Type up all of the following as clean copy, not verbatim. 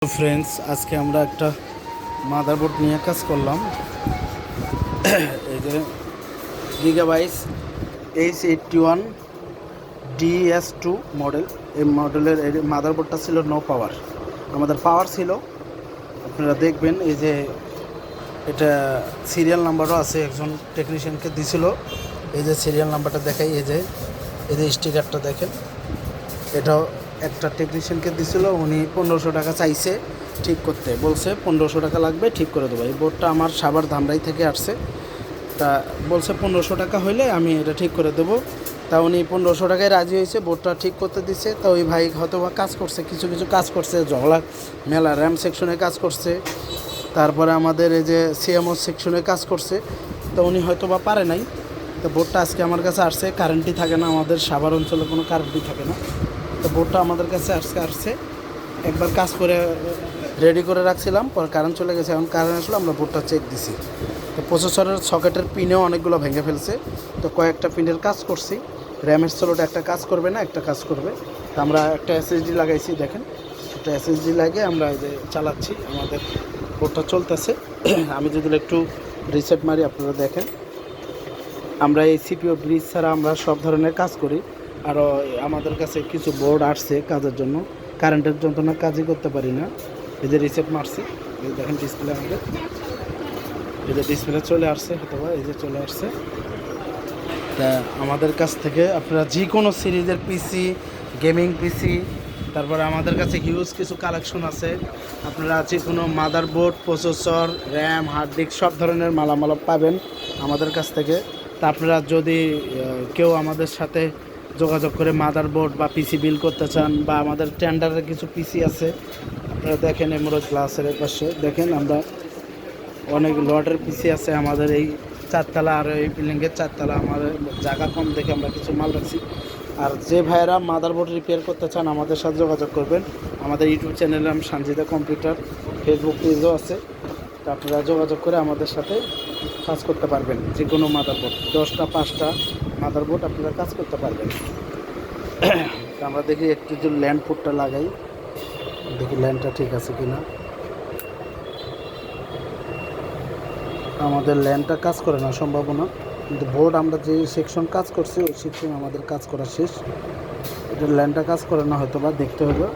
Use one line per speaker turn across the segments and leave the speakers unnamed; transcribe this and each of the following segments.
Friends, আজকে আমরা একটা মাদারবোর্ড নিয়ে কাজ করলাম। এই যে গিগাবাইটস H81DS2 মডেল। এই মডেলের এই মাদারবোর্ডটা ছিল নো পাওয়ার। আমাদের পাওয়ার ছিল, আপনারা দেখবেন। এই যে এটা সিরিয়াল নাম্বারও আছে, একজন টেকনিশিয়ানকে দিছিল। এই যে সিরিয়াল নাম্বারটা দেখাই, এই যে স্টিকারটা দেখেন। এটাও একটা টেকনিশিয়ানকে দিছিল, উনি 1500 টাকা চাইছে ঠিক করতে, বলছে 1500 টাকা লাগবে, ঠিক করে দেবো। এই বোর্ডটা আমার সাভার ধামরাই থেকে আসছে, তা বলছে 1500 টাকা হইলে আমি এটা ঠিক করে দেবো। তা উনি 1500 টাকায় রাজি হয়েছে, বোর্ডটা ঠিক করতে দিচ্ছে। তা ওই ভাই হয়তো বা কাজ করছে, কিছু কাজ করছে, জগলা মেলা র্যাম সেকশনে কাজ করছে, তারপরে আমাদের এই যে সিএমও সেকশনে কাজ করছে। তো উনি হয়তো বা পারে নাই। তো বোর্ডটা আজকে আমার কাছে আসছে। কারেন্টই থাকে না, আমাদের সাভার অঞ্চলে কোনো কারেন্টই থাকে না। তো বোর্ডটা আমাদের কাছে আসছে, একবার কাজ করে রেডি করে রাখছিলাম, পর কারেন্ট চলে গেছে। এখন কারেন্ট আসলে আমরা বোর্ডটা চেক দিছি। তো প্রসেসরের সকেটের পিনেও অনেকগুলো ভেঙে ফেলছে। তো কয়েকটা পিনের কাজ করছি। র্যামের স্লট একটা কাজ করবে না, একটা কাজ করবে। তো আমরা একটা এসএসডি লাগাইছি, দেখেন। একটা এসএসডি লাগিয়ে আমরা এই যে চালাচ্ছি, আমাদের বোর্ডটা চলতেছে। আমি যদি একটু রিসেট মারি, আপনারা দেখেন। আমরা এই সিপিও ব্রিজ ছাড়া আমরা সব ধরনের কাজ করি। আরও আমাদের কাছে কিছু বোর্ড আসছে কাজের জন্য, কারেন্টের যন্ত্রণা কাজই করতে পারি না। এই যে রিসেট মারছি, এই দেখেন ডিসপ্লে, আমাদের এই যে ডিসপ্লে চলে আসছে, অথবা এই যে চলে আসছে। তা আমাদের কাছ থেকে আপনারা যে কোনো সিরিজের পিসি, গেমিং পিসি, তারপরে আমাদের কাছে হিউজ কিছু কালেকশন আছে। আপনারা যে কোনো motherboard, processor, RAM, hard disk সব ধরনের মালামাল পাবেন আমাদের কাছ থেকে। তা আপনারা যদি কেউ আমাদের সাথে যোগাযোগ করে মাদারবোর্ড বা পিসি বিল করতে চান, বা আমাদের টেন্ডারের কিছু পিসি আছে, আপনারা দেখেন এমরোজ গ্লাসের পাশে দেখেন, আমরা অনেক লটের পিসি আছে আমাদের এই চারতলা, আর এই বিল্ডিংয়ের চারতলা। আমাদের জায়গা কম দেখে আমরা কিছু মাল রাখছি। আর যে ভাইয়েরা মাদারবোর্ড রিপেয়ার করতে চান, আমাদের সাথে যোগাযোগ করবেন। আমাদের ইউটিউব চ্যানেলে আমি সানজিদা কম্পিউটার, ফেসবুক পেজও আছে। তো আপনারা যোগাযোগ করে আমাদের সাথে কাজ করতে পারবেন। যে কোনো মাদারবোর্ড 10টা 5টা মাদারবোর্ড আপনারা কাজ করতে পারবেন। তো আমরা দেখি একটু যে ল্যান্ড পোর্টটা লাগাই, দেখি ল্যান্ডটা ঠিক আছে কিনা। আমাদের ল্যান্ডটা কাজ করে না সম্ভাবনা, কিন্তু বোর্ড আমরা যে সেকশন কাজ করছি ওই সেকশন আমাদের কাজ করা শেষ। এটা ল্যান্ডটা কাজ করে না, হয়তো বা দেখতে হবে।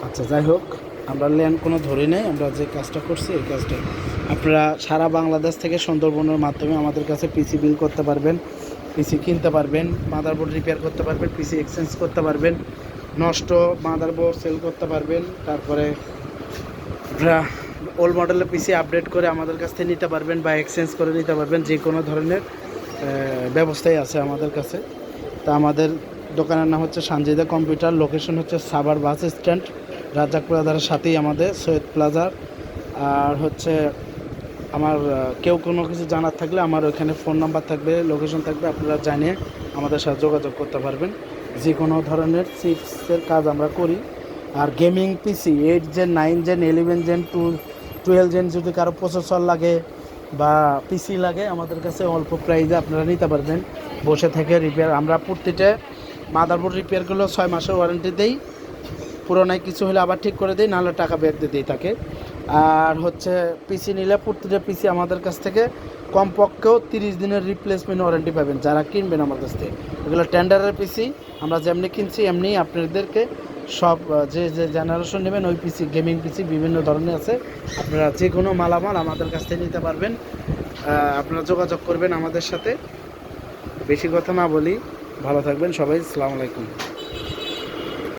আচ্ছা, যাই হোক, আমরা ল্যান্ড কোনো ধরি নেই। আমরা যে কাজটা করছি এই কাজটা আপনারা সারা বাংলাদেশ থেকে সুন্দরবনের মাধ্যমে আমাদের কাছে পিসি বিল করতে পারবেন, পিসি কিনতে পারবেন, মাদারবোর্ড রিপেয়ার করতে পারবেন, পিসি এক্সচেঞ্জ করতে পারবেন, নষ্ট মাদারবোর্ড সেল করতে পারবেন। তারপরে আপনারা ওল্ড মডেলের পিসি আপডেট করে আমাদের কাছ থেকে নিতে পারবেন, বা এক্সচেঞ্জ করে নিতে পারবেন। যে কোনো ধরনের ব্যবস্থাই আছে আমাদের কাছে। তা আমাদের দোকানের নাম হচ্ছে সানজিদা কম্পিউটার, লোকেশন হচ্ছে সাভার বাস স্ট্যান্ড, রাজ্জাক প্লাজার সাথেই আমাদের সৈয়দ প্লাজার। আর হচ্ছে আমার কেউ কোনো কিছু জানার থাকলে আমার ওইখানে ফোন নাম্বার থাকবে, লোকেশন থাকবে, আপনারা জানিয়ে আমাদের সাথে যোগাযোগ করতে পারবেন। যে কোনো ধরনের চিপসের কাজ আমরা করি। আর gaming PC 8 gen, 9 gen, 11 gen, 12 gen যদি কারো প্রসেসর লাগে বা পিসি লাগে, আমাদের কাছে অল্প প্রাইসে আপনারা নিতে পারবেন বসে থেকে রিপেয়ার। আমরা প্রতিটা মাদারবোর্ড রিপেয়ার করলেও 6 মাসের ওয়ারেন্টি দেই। পুরোনায় কিছু হলে আবার ঠিক করে দিই, নাহলে টাকা ব্যাক দিয়ে দিই তাকে। আর হচ্ছে পিসি নিলে প্রতিটা পিসি আমাদের কাছ থেকে কমপক্ষেও 30 দিনের রিপ্লেসমেন্ট ওয়ারেন্টি পাবেন যারা কিনবেন আমার কাছ থেকে। এগুলো টেন্ডারের পিসি, আমরা যেমনি কিনছি এমনি আপনাদেরকে সব যে যে জেনারেশন নেবেন ওই পিসি, গেমিং পিসি বিভিন্ন ধরনের আছে। আপনারা যে কোনো মালামাল আমাদের কাছ থেকে নিতে পারবেন। আপনারা যোগাযোগ করবেন আমাদের সাথে। বেশি কথা না বলি, ভালো থাকবেন সবাই। আসসালামু আলাইকুম।